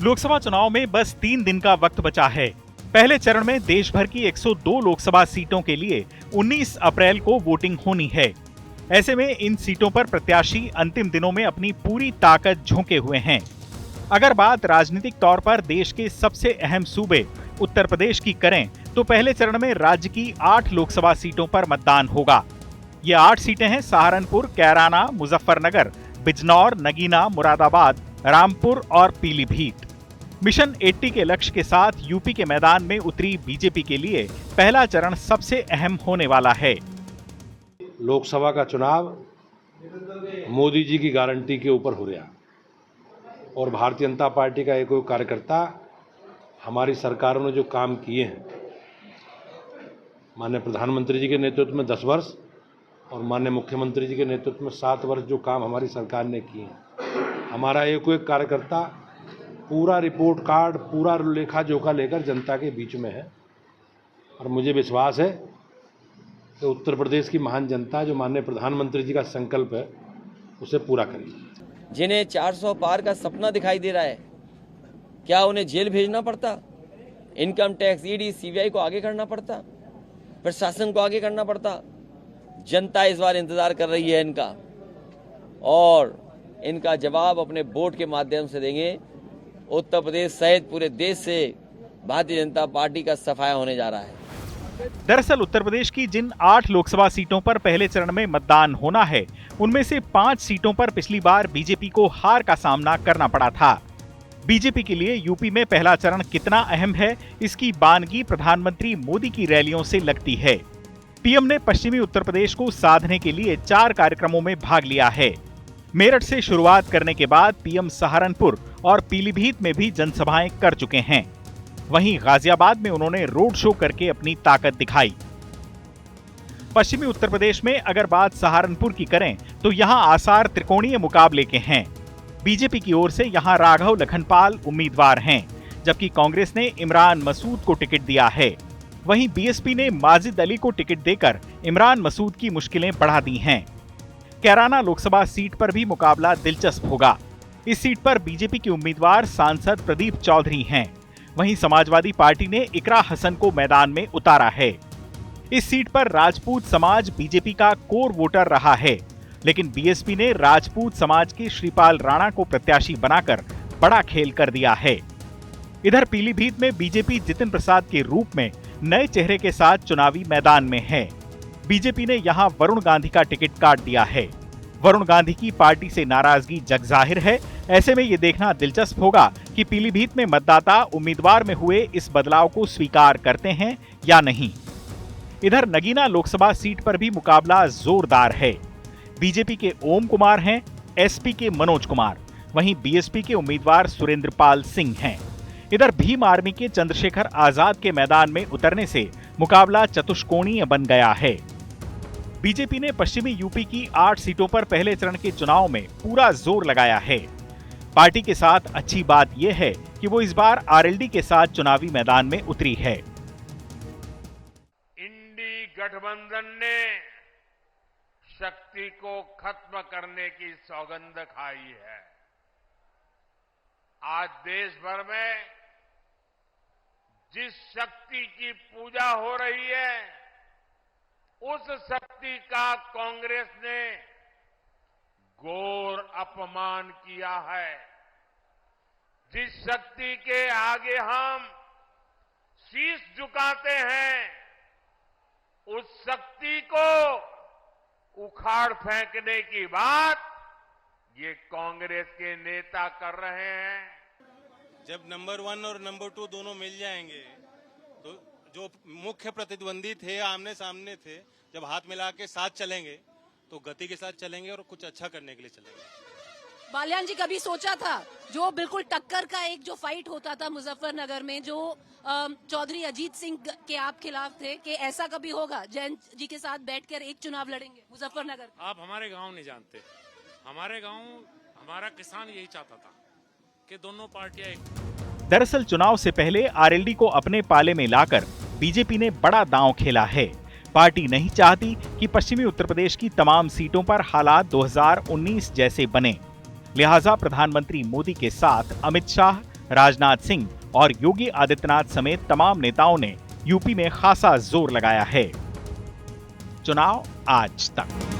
लोकसभा चुनाव में बस 3 दिन का वक्त बचा है। पहले चरण में देश भर की 102 लोकसभा सीटों के लिए 19 अप्रैल को वोटिंग होनी है। ऐसे में इन सीटों पर प्रत्याशी अंतिम दिनों में अपनी पूरी ताकत झोंके हुए हैं। अगर बात राजनीतिक तौर पर देश के सबसे अहम सूबे उत्तर प्रदेश की करें तो पहले चरण में राज्य की 8 लोकसभा सीटों पर मतदान होगा। ये 8 सीटें हैं सहारनपुर, कैराना, मुजफ्फरनगर, बिजनौर, नगीना, मुरादाबाद, रामपुर और पीलीभीत। मिशन 80 के लक्ष्य के साथ यूपी के मैदान में उतरी बीजेपी के लिए पहला चरण सबसे अहम होने वाला है। लोकसभा का चुनाव मोदी जी की गारंटी के ऊपर हो रहा और भारतीय जनता पार्टी का एक कार्यकर्ता हमारी सरकारों ने जो काम किए हैं, माननीय प्रधानमंत्री जी के नेतृत्व में 10 वर्ष और माननीय मुख्यमंत्री जी के नेतृत्व में 7 वर्ष जो काम हमारी सरकार ने किए हैं, हमारा एक कार्यकर्ता पूरा रिपोर्ट कार्ड, पूरा लेखा जोखा लेकर जनता के बीच में है और मुझे विश्वास है कि उत्तर प्रदेश की महान जनता जो माननीय प्रधानमंत्री जी का संकल्प है उसे पूरा करेगी। जिन्हें 400 पार का सपना दिखाई दे रहा है, क्या उन्हें जेल भेजना पड़ता? इनकम टैक्स, ईडी, सीबीआई को आगे करना पड़ता? प्रशासन को आगे करना पड़ता? जनता इस बार इंतजार कर रही है इनका और इनका जवाब अपने वोट के माध्यम से देंगे। उत्तर प्रदेश सहित पूरे देश से भारतीय जनता पार्टी का सफाया होने जा रहा है। दरअसल उत्तर प्रदेश की जिन 8 लोकसभा सीटों पर पहले चरण में मतदान होना है, उनमें से 5 सीटों पर पिछली बार बीजेपी को हार का सामना करना पड़ा था। बीजेपी के लिए यूपी में पहला चरण कितना अहम है, इसकी बानगी प्रधानमंत्री मोदी की रैलियों से लगती है। पीएम ने पश्चिमी उत्तर प्रदेश को साधने के लिए 4 कार्यक्रमों में भाग लिया है। मेरठ से शुरुआत करने के बाद पीएम सहारनपुर और पीलीभीत में भी जनसभाएं कर चुके हैं। वहीं गाजियाबाद में उन्होंने रोड शो करके अपनी ताकत दिखाई। पश्चिमी उत्तर प्रदेश में अगर बात सहारनपुर की करें तो यहां आसार त्रिकोणीय मुकाबले के हैं। बीजेपी की ओर से यहां राघव लखनपाल उम्मीदवार हैं, जबकि कांग्रेस ने इमरान मसूद को टिकट दिया है। वहीं बीएसपी ने माजिद अली को टिकट देकर इमरान मसूद की मुश्किलें बढ़ा दी हैं। कैराना लोकसभा सीट पर भी मुकाबला दिलचस्प होगा। इस सीट पर बीजेपी के उम्मीदवार सांसद प्रदीप चौधरी हैं। वहीं समाजवादी पार्टी ने इकरा हसन को मैदान में उतारा है। इस सीट पर राजपूत समाज बीजेपी का कोर वोटर रहा है, लेकिन बीएसपी ने राजपूत समाज के श्रीपाल राणा को प्रत्याशी बनाकर बड़ा खेल कर दिया है। इधर पीलीभीत में बीजेपी जितिन प्रसाद के रूप में नए चेहरे के साथ चुनावी मैदान में है। बीजेपी ने यहां वरुण गांधी का टिकट काट दिया है। वरुण गांधी की पार्टी से नाराजगी जग जाहिर है। ऐसे में ये देखना दिलचस्प होगा कि पीलीभीत में मतदाता उम्मीदवार में हुए इस बदलाव को स्वीकार करते हैं या नहीं। इधर नगीना लोकसभा सीट पर भी मुकाबला जोरदार है। बीजेपी के ओम कुमार हैं, एसपी के मनोज कुमार, वहीं बीएसपी के उम्मीदवार सुरेंद्र पाल सिंह हैं। इधर भीम आर्मी के चंद्रशेखर आजाद के मैदान में उतरने से मुकाबला चतुष्कोणीय बन गया है। बीजेपी ने पश्चिमी यूपी की 8 सीटों पर पहले चरण के चुनाव में पूरा जोर लगाया है। पार्टी के साथ अच्छी बात यह है कि वो इस बार आरएलडी के साथ चुनावी मैदान में उतरी है। इंडी गठबंधन ने शक्ति को खत्म करने की सौगंध खाई है। आज देश भर में जिस शक्ति की पूजा हो रही है, उस शक्ति का कांग्रेस ने घोर अपमान किया है। जिस शक्ति के आगे हम शीश झुकाते हैं, उस शक्ति को उखाड़ फेंकने की बात ये कांग्रेस के नेता कर रहे हैं। जब नंबर 1 और नंबर 2 दोनों मिल जाएंगे तो जो मुख्य प्रतिद्वंदी थे, आमने सामने थे, जब हाथ मिला के साथ चलेंगे तो गति के साथ चलेंगे और कुछ अच्छा करने के लिए चलेंगे। बालियान जी कभी सोचा था जो बिल्कुल टक्कर का एक जो फाइट होता था मुजफ्फरनगर में, जो चौधरी अजीत सिंह के आप खिलाफ थे, कि ऐसा कभी होगा जयंत जी के साथ बैठकर एक चुनाव लड़ेंगे मुजफ्फरनगर? आप हमारे गांव नहीं जानते। हमारे गांव हमारा किसान यही चाहता था कि दोनों पार्टियां एक। दरअसल चुनाव से पहले आरएलडी को अपने पाले में लाकर बीजेपी ने बड़ा दांव खेला है। पार्टी नहीं चाहती कि पश्चिमी उत्तर प्रदेश की तमाम सीटों पर हालात 2019 जैसे बने। लिहाजा प्रधानमंत्री मोदी के साथ अमित शाह, राजनाथ सिंह और योगी आदित्यनाथ समेत तमाम नेताओं ने यूपी में खासा जोर लगाया है। चुनाव आज तक।